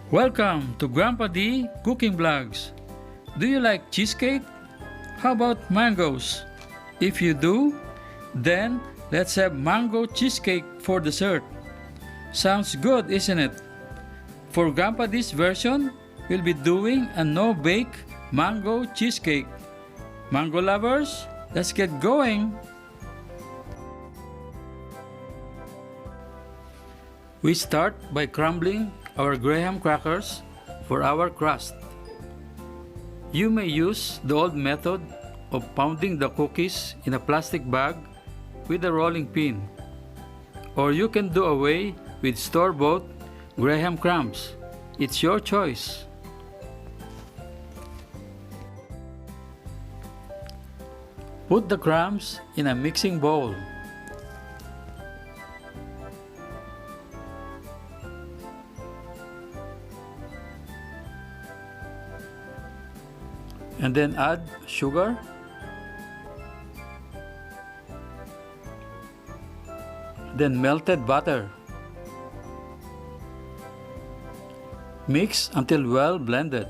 Welcome to Grandpa D Cooking Vlogs. Do you like cheesecake? How about mangoes? If you do, then let's have mango cheesecake for dessert. Sounds good, isn't it? For Grandpa D's version, we'll be doing a no-bake mango cheesecake. Mango lovers, let's get going! We start by crumbling our graham crackers for our crust. You may use the old method of pounding the cookies in a plastic bag with a rolling pin, or you can do away with store-bought graham crumbs. It's your choice. Put the crumbs in a mixing bowl. And then add sugar, then melted butter. Mix until well blended.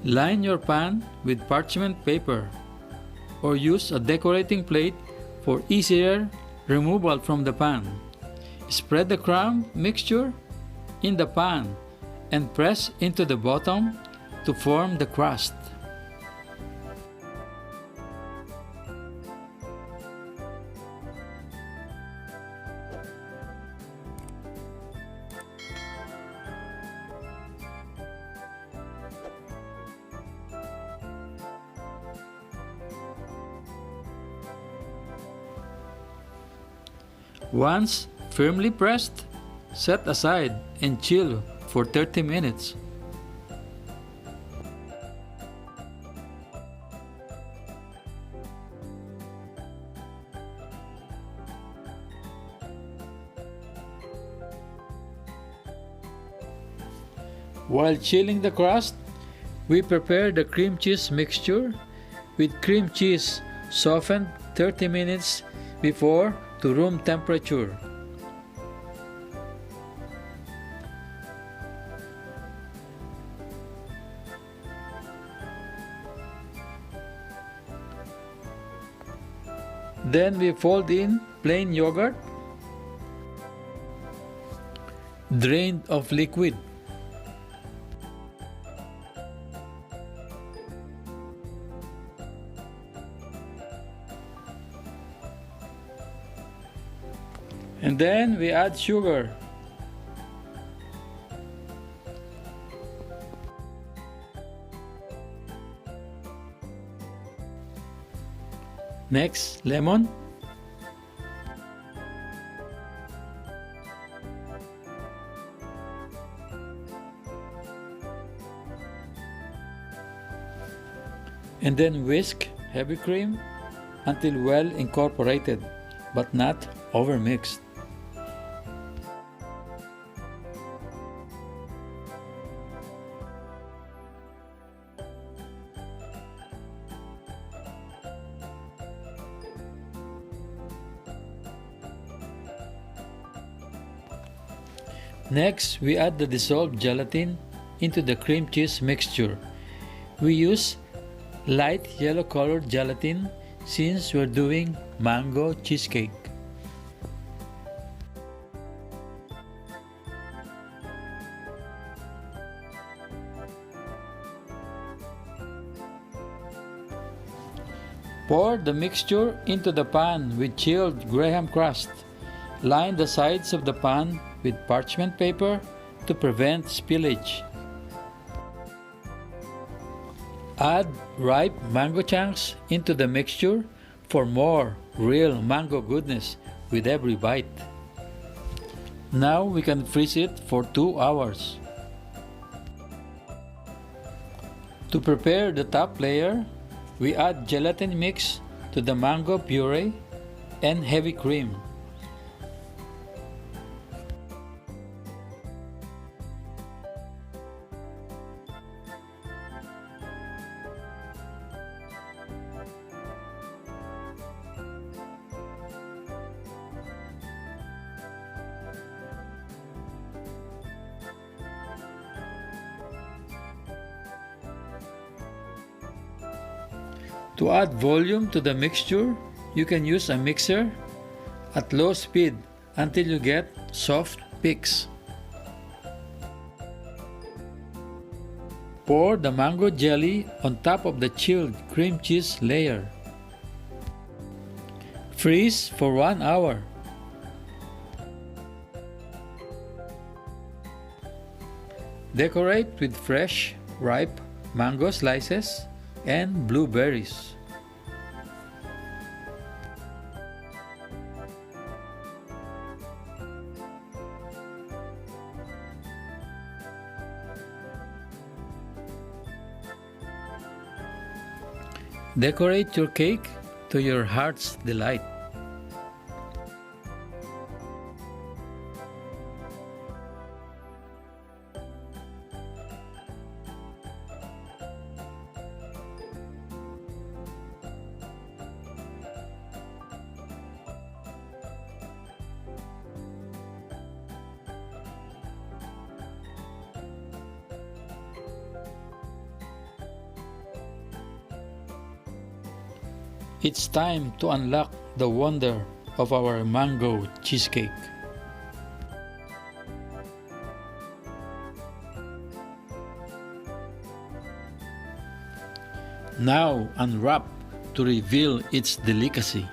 Line your pan with parchment paper or use a decorating plate for easier removal from the pan. Spread the crumb mixture in the pan and press into the bottom to form the crust. Once firmly pressed, set aside and chill for 30 minutes. While chilling the crust, we prepare the cream cheese mixture with cream cheese softened 30 minutes before to room temperature. Then we fold in plain yogurt, drained of liquid. And then we add sugar. Next, lemon. And then whisk heavy cream until well incorporated, but not overmixed. Next, we add the dissolved gelatin into the cream cheese mixture. We use light yellow colored gelatin since we're doing mango cheesecake. Pour the mixture into the pan with chilled graham crust. Line the sides of the pan with parchment paper to prevent spillage. Add ripe mango chunks into the mixture for more real mango goodness with every bite. Now we can freeze it for 2 hours. To prepare the top layer, we add gelatin mix to the mango puree and heavy cream. To add volume to the mixture, you can use a mixer at low speed until you get soft peaks. Pour the mango jelly on top of the chilled cream cheese layer. Freeze for 1 hour. Decorate with fresh, ripe mango slices and blueberries. Decorate your cake to your heart's delight. It's time to unlock the wonder of our mango cheesecake. Now unwrap to reveal its delicacy.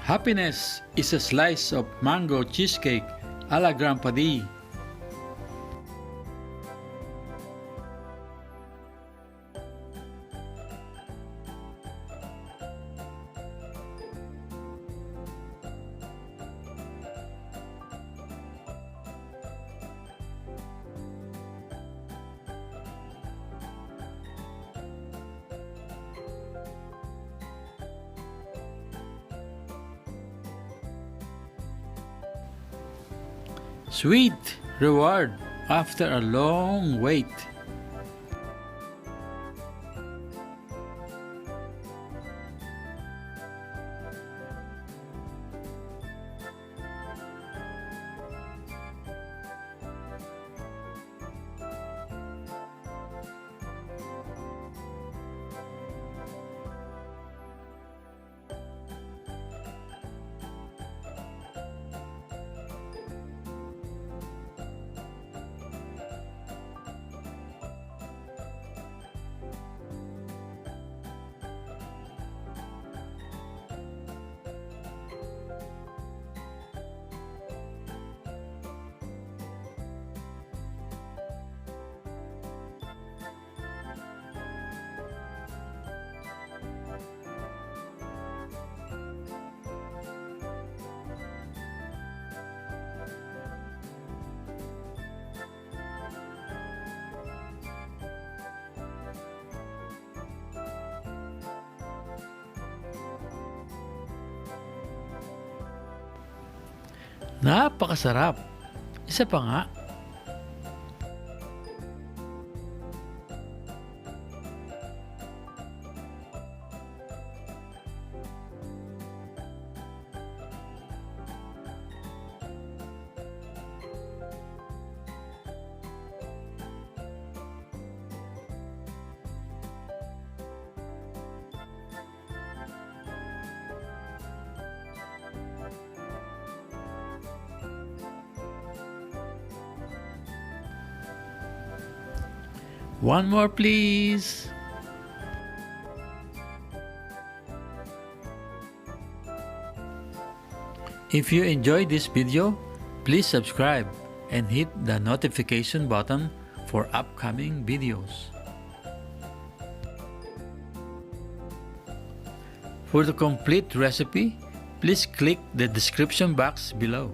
Happiness is a slice of mango cheesecake a la Grandpa D. Sweet reward after a long wait. Napakasarap. Isa pa nga. One more please. If you enjoyed this video, please subscribe and hit the notification button for upcoming videos. For the complete recipe, please click the description box below.